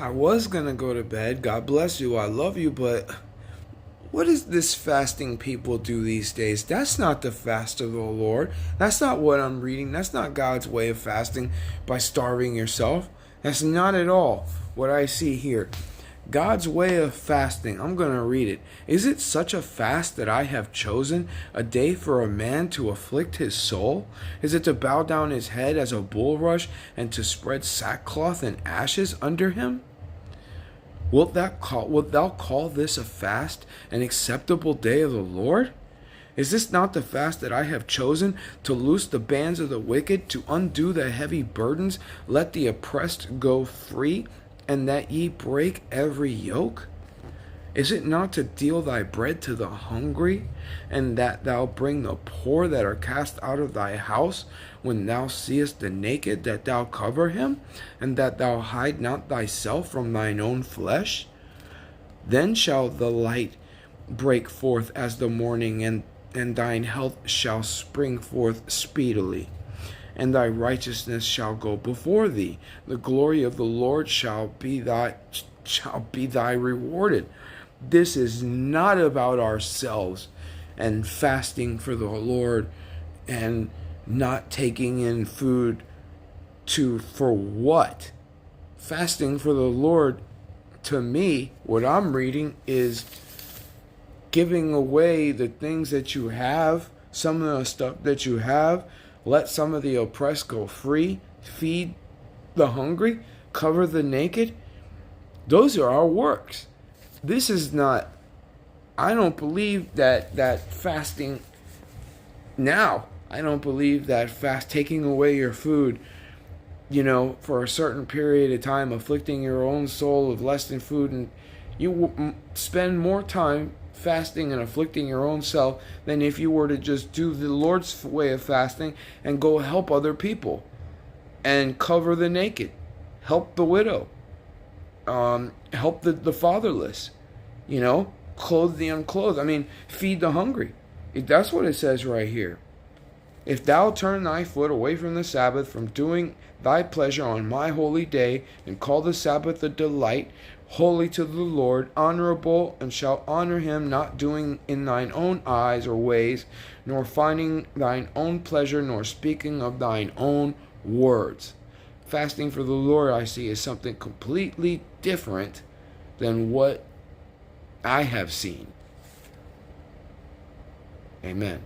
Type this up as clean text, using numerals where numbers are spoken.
I was gonna go to bed. God bless you. I love you, but what is this fasting people do these days? That's not the fast of the Lord. That's not what I'm reading. That's not God's way of fasting by starving yourself. That's not at all what I see here. God's way of fasting, I'm going to read it. Is it such a fast that I have chosen, a day for a man to afflict his soul? Is it to bow down his head as a bulrush and to spread sackcloth and ashes under him? Wilt thou call this a fast, an acceptable day of the Lord? Is this not the fast that I have chosen, to loose the bands of the wicked, to undo the heavy burdens, let the oppressed go free, and that ye break every yoke? Is it not to deal thy bread to the hungry, and that thou bring the poor that are cast out of thy house, when thou seest the naked, that thou cover him, and that thou hide not thyself from thine own flesh? Then shall the light break forth as the morning, and thine health shall spring forth speedily, and thy righteousness shall go before thee. The glory of the Lord shall be thy rewarded. This is not about ourselves and fasting for the Lord and not taking in food for what? Fasting for the Lord, to me, what I'm reading is giving away the things that you have, some of the stuff that you have. Let some of the oppressed go free, feed the hungry, cover the naked. Those are our works. This is not, I don't believe that fasting now, I don't believe that taking away your food, for a certain period of time, afflicting your own soul with less than food, and you spend more time fasting and afflicting your own self than if you were to just do the Lord's way of fasting and go help other people and cover the naked, help the widow, help the fatherless, clothe the unclothed. Feed the hungry. That's what it says right here. If thou turn thy foot away from the Sabbath, from doing thy pleasure on my holy day, and call the Sabbath a delight, holy to the Lord, honorable, and shalt honor him, not doing in thine own eyes or ways, nor finding thine own pleasure, nor speaking of thine own words. Fasting for the Lord, I see, is something completely different than what I have seen. Amen.